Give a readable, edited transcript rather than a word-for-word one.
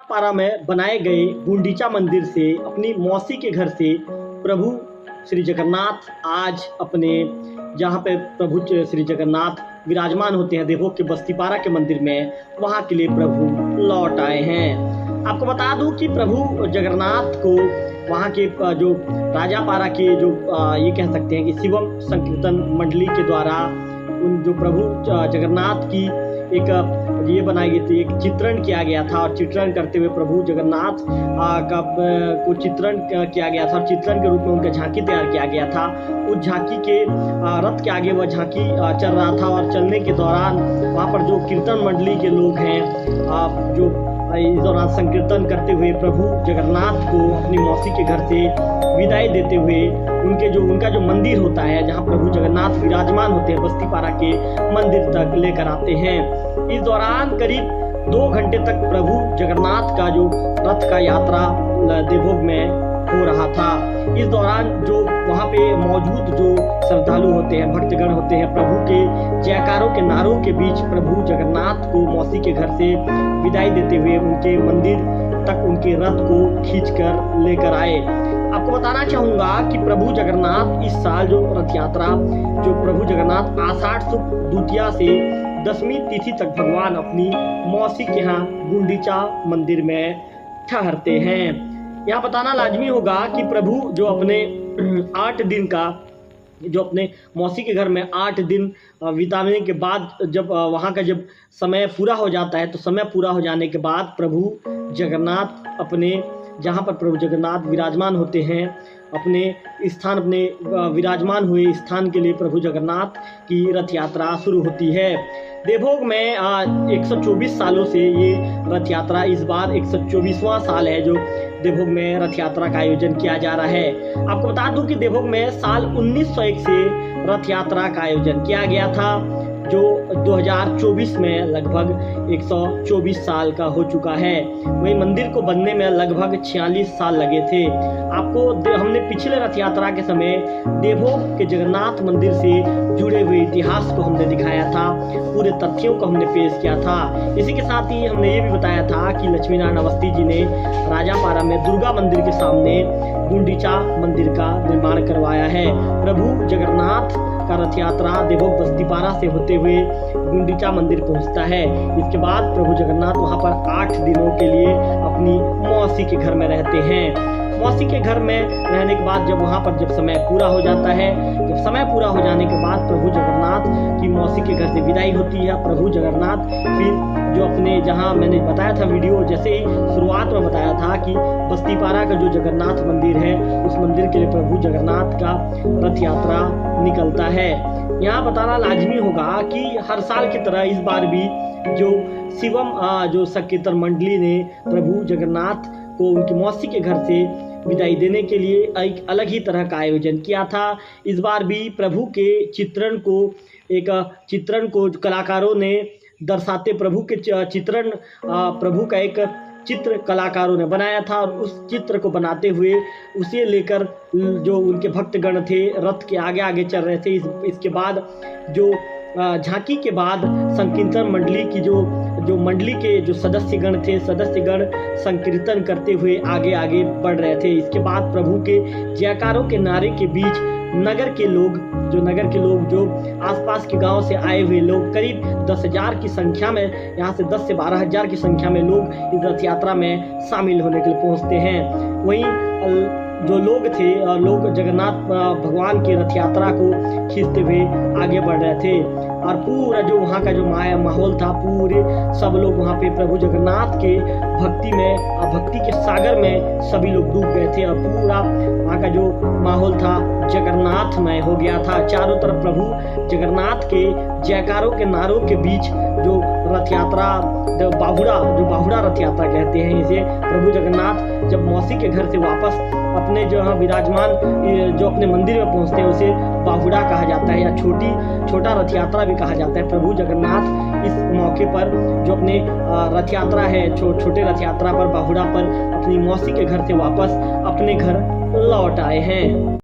पारा में बनाए गए गुंडीचा मंदिर से, अपनी मौसी के घर से प्रभु श्री जगन्नाथ आज अपने जहाँ पे प्रभु श्री जगन्नाथ विराजमान होते हैं देवभोग के बस्तीपारा के मंदिर में, वहाँ के लिए प्रभु लौट आए हैं। आपको बता दूं कि प्रभु जगन्नाथ को वहाँ के जो राजापारा के जो ये कह सकते हैं कि शिवम संकीर्तन मंडली के द्वारा उन जो प्रभु जगन्नाथ की एक ये बनाई गई थी, एक चित्रण किया गया था और चित्रण करते हुए प्रभु जगन्नाथ का को चित्रण किया गया था और चित्रण के रूप में उनका झांकी तैयार किया गया था। उस झांकी के रथ के आगे वह झांकी चल रहा था और चलने के दौरान वहाँ पर जो कीर्तन मंडली के लोग हैं जो इस दौरान संकीर्तन करते हुए प्रभु जगन्नाथ को अपनी मौसी के घर से विदाई देते हुए उनका जो मंदिर होता है जहां प्रभु जगन्नाथ विराजमान होते हैं बस्तीपारा के मंदिर तक लेकर आते हैं। इस दौरान करीब 2 घंटे तक प्रभु जगन्नाथ का जो रथ का यात्रा देवभोग में हो रहा था। इस दौरान जो वहाँ पे मौजूद जो श्रद्धालु होते हैं, भक्तगण होते हैं, प्रभु के जयकारों के नारों के बीच प्रभु जगन्नाथ को मौसी के घर से विदाई देते हुए उनके मंदिर तक उनके रथ को खींचकर लेकर आए। आपको बताना चाहूंगा कि प्रभु जगन्नाथ इस साल जो रथ यात्रा जो प्रभु जगन्नाथ आषाढ़ शुक्ल द्वितीया से 10वीं तिथि तक भगवान अपनी मौसी के यहाँ गुंडीचा मंदिर में ठहरते हैं। यहाँ बताना लाजमी होगा कि प्रभु जो अपने 8 दिन का जो अपने मौसी के घर में 8 दिन बिताने के बाद जब वहाँ का जब समय पूरा हो जाता है तो समय पूरा हो जाने के बाद प्रभु जगन्नाथ अपने जहाँ पर प्रभु जगन्नाथ विराजमान होते हैं अपने स्थान अपने विराजमान हुए स्थान के लिए प्रभु जगन्नाथ की रथ यात्रा शुरू होती है। देवभोग में 124 सालों से ये रथ यात्रा इस बार 124वां साल है जो देवभोग में रथ यात्रा का आयोजन किया जा रहा है। आपको बता दूं कि देवभोग में साल 1901 से रथ यात्रा का आयोजन किया गया था जो 2024 में लगभग 124 साल का हो चुका है। वही मंदिर को बनने में लगभग 46 साल लगे थे। आपको हमने पिछले रथ यात्रा के समय देवभोग के जगन्नाथ मंदिर से जुड़े हुए इतिहास को हमने दिखाया था, पूरे तथ्यों को हमने पेश किया था। इसी के साथ ही हमने ये भी बताया था कि लक्ष्मीनारायण अवस्थी जी ने राजापारा में दुर्गा मंदिर के सामने गुंडीचा मंदिर का निर्माण करवाया है। प्रभु जगन्नाथ का रथ यात्रा देवभोग बस्तीपारा से होते हुए गुंडीचा मंदिर पहुंचता है। इसके बाद प्रभु जगन्नाथ वहां पर 8 दिनों के लिए अपनी मौसी के घर में रहते हैं। मौसी के घर में रहने के बाद जब वहाँ पर जब समय पूरा हो जाता है, जब समय पूरा हो जाने के बाद प्रभु जगन्नाथ की मौसी के घर से विदाई होती है। प्रभु जगन्नाथ फिर जो अपने जहाँ मैंने बताया था वीडियो जैसे ही शुरुआत में बताया था कि बस्तीपारा का जो जगन्नाथ मंदिर है उस मंदिर के लिए प्रभु जगन्नाथ का रथ यात्रा निकलता है। यहाँ बताना लाजमी होगा कि हर साल की तरह इस बार भी जो शिवम जो संकीर्तन मंडली ने प्रभु जगन्नाथ को उनकी मौसी के घर से विदाई देने के लिए एक अलग ही तरह का आयोजन किया था। इस बार भी प्रभु के चित्रण को कलाकारों ने दर्शाते प्रभु के चित्रण प्रभु का एक चित्र कलाकारों ने बनाया था और उस चित्र को बनाते हुए उसे लेकर जो उनके भक्तगण थे रथ के आगे आगे चल रहे थे। इसके बाद जो झांकी के बाद संकीर्तन मंडली की जो मंडली के जो सदस्यगण थे सदस्यगण संकीर्तन करते हुए आगे आगे बढ़ रहे थे। इसके बाद प्रभु के जयकारों के नारे के बीच नगर के लोग जो आसपास के गांव से आए हुए लोग करीब 10,000 की संख्या में, यहाँ से 10 से 12 हज़ार की संख्या में लोग इस रथ यात्रा में शामिल होने के लिए पहुँचते हैं। वहीं जो लोग थे लोग जगन्नाथ भगवान की रथ यात्रा को खींचते हुए आगे बढ़ रहे थे और पूरा जो वहाँ का जो माहौल था पूरे सब लोग वहाँ पे प्रभु जगन्नाथ के भक्ति के सागर में सभी लोग डूब गए थे और पूरा वहाँ का जो माहौल था जगन्नाथमय हो गया था। चारों तरफ प्रभु जगन्नाथ के जयकारों के नारों के बीच जो रथ यात्रा बाहुड़ा रथ यात्रा कहते हैं इसे, प्रभु जगन्नाथ जब मौसी के घर से वापस अपने जो विराजमान जो अपने मंदिर में पहुंचते हैं उसे बाहुड़ा कहा जाता है या छोटा रथ यात्रा भी कहा जाता है। प्रभु जगन्नाथ इस मौके पर जो अपने रथ यात्रा है छोटे रथ यात्रा पर बाहुड़ा पर अपनी मौसी के घर से वापस अपने घर लौट आए हैं।